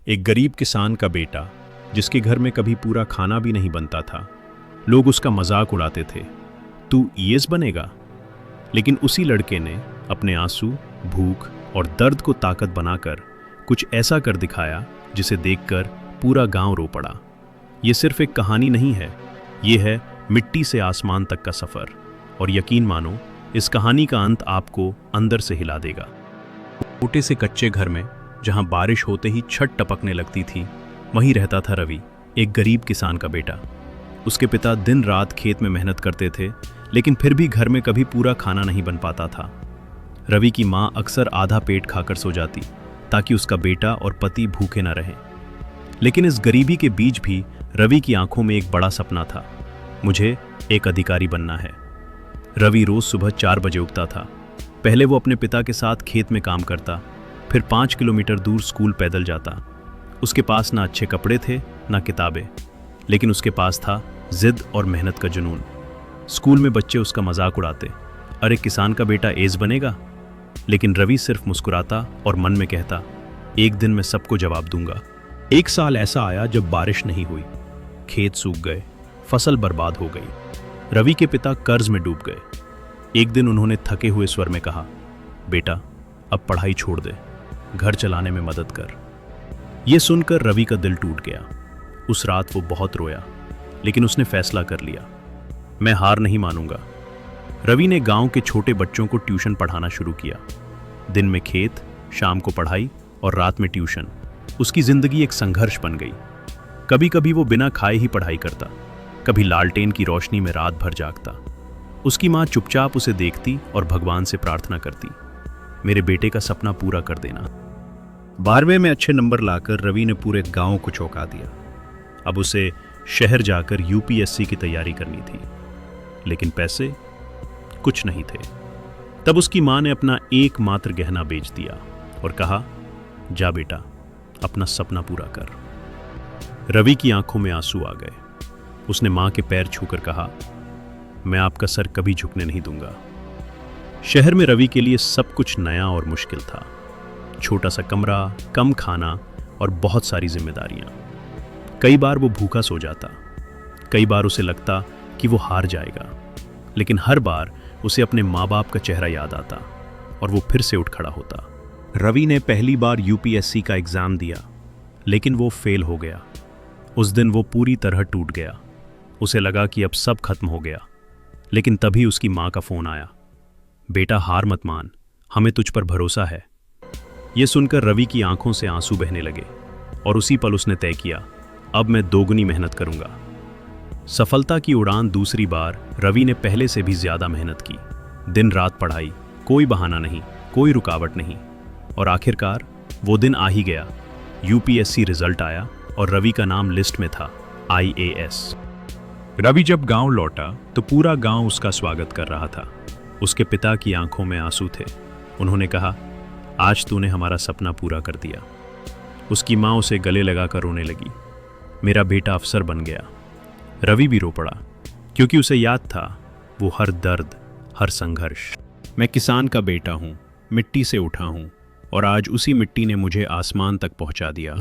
एक गरीब किसान का बेटा जिसके घर में कभी पूरा खाना भी नहीं बनता था। लोग उसका मजाक उड़ाते थे, तू ईएस बनेगा। लेकिन उसी लड़के ने अपने आंसू, भूख और दर्द को ताकत बनाकर कुछ ऐसा कर दिखाया जिसे देखकर पूरा गांव रो पड़ा। ये सिर्फ एक कहानी नहीं है, ये है मिट्टी से आसमान तक का सफर। और यकीन मानो, इस कहानी का अंत आपको अंदर से हिला देगा। छोटे से कच्चे घर में जहां बारिश होते ही छत टपकने लगती थी, वहीं रहता था रवि, एक गरीब किसान का बेटा। उसके पिता दिन रात खेत में मेहनत करते थे, लेकिन फिर भी घर में कभी पूरा खाना नहीं बन पाता था। रवि की माँ अक्सर आधा पेट खाकर सो जाती ताकि उसका बेटा और पति भूखे न रहें। लेकिन इस गरीबी के बीच भी रवि की आंखों में एक बड़ा सपना था, मुझे एक अधिकारी बनना है। रवि रोज सुबह 4 बजे उठता था। पहले वो अपने पिता के साथ खेत में काम करता, फिर 5 किलोमीटर दूर स्कूल पैदल जाता। उसके पास ना अच्छे कपड़े थे ना किताबें, लेकिन उसके पास था जिद और मेहनत का जुनून। स्कूल में बच्चे उसका मजाक उड़ाते, अरे किसान का बेटा एस बनेगा। लेकिन रवि सिर्फ मुस्कुराता और मन में कहता, एक दिन मैं सबको जवाब दूंगा। एक साल ऐसा आया जब बारिश नहीं हुई, खेत सूख गए, फसल बर्बाद हो गई। रवि के पिता कर्ज में डूब गए। एक दिन उन्होंने थके हुए स्वर में कहा, बेटा अब पढ़ाई छोड़ दे, घर चलाने में मदद कर। यह सुनकर रवि का दिल टूट गया। उस रात वो बहुत रोया, लेकिन उसने फैसला कर लिया, मैं हार नहीं मानूंगा। रवि ने गांव के छोटे बच्चों को ट्यूशन पढ़ाना शुरू किया। दिन में खेत, शाम को पढ़ाई और रात में ट्यूशन। उसकी जिंदगी एक संघर्ष बन गई। कभी कभी वो बिना खाए ही पढ़ाई करता, कभी लालटेन की रोशनी में रात भर जागता। उसकी माँ चुपचाप उसे देखती और भगवान से प्रार्थना करती, मेरे बेटे का सपना पूरा कर देना। 12वें में अच्छे नंबर लाकर रवि ने पूरे गांव को चौंका दिया। अब उसे शहर जाकर यूपीएससी की तैयारी करनी थी, लेकिन पैसे कुछ नहीं थे। तब उसकी माँ ने अपना एकमात्र गहना बेच दिया और कहा, जा बेटा अपना सपना पूरा कर। रवि की आंखों में आंसू आ गए। उसने माँ के पैर छूकर कहा, मैं आपका सर कभी झुकने नहीं दूंगा। शहर में रवि के लिए सब कुछ नया और मुश्किल था। छोटा सा कमरा, कम खाना और बहुत सारी जिम्मेदारियां। कई बार वो भूखा सो जाता, कई बार उसे लगता कि वो हार जाएगा, लेकिन हर बार उसे अपने माँ बाप का चेहरा याद आता और वो फिर से उठ खड़ा होता। रवि ने पहली बार यूपीएससी का एग्जाम दिया, लेकिन वो फेल हो गया। उस दिन वो पूरी तरह टूट गया। उसे लगा कि अब सब खत्म हो गया। लेकिन तभी उसकी माँ का फोन आया, बेटा हार मत मान, हमें तुझ पर भरोसा है। यह सुनकर रवि की आंखों से आंसू बहने लगे और उसी पल उसने तय किया, अब मैं दोगुनी मेहनत करूंगा। सफलता की उड़ान दूसरी बार रवि ने पहले से भी ज्यादा मेहनत की। दिन रात पढ़ाई, कोई बहाना नहीं, कोई रुकावट नहीं। और आखिरकार वो दिन आ ही गया। यूपीएससी रिजल्ट आया और रवि का नाम लिस्ट में था, आईएएस। रवि जब गांव लौटा तो पूरा गांव उसका स्वागत कर रहा था। उसके पिता की आंखों में आंसू थे। उन्होंने कहा, आज तूने हमारा सपना पूरा कर दिया। उसकी माँ उसे गले लगाकर रोने लगी, मेरा बेटा अफसर बन गया। रवि भी रो पड़ा, क्योंकि उसे याद था वो हर दर्द, हर संघर्ष। मैं किसान का बेटा हूँ, मिट्टी से उठा हूँ, और आज उसी मिट्टी ने मुझे आसमान तक पहुँचा दिया।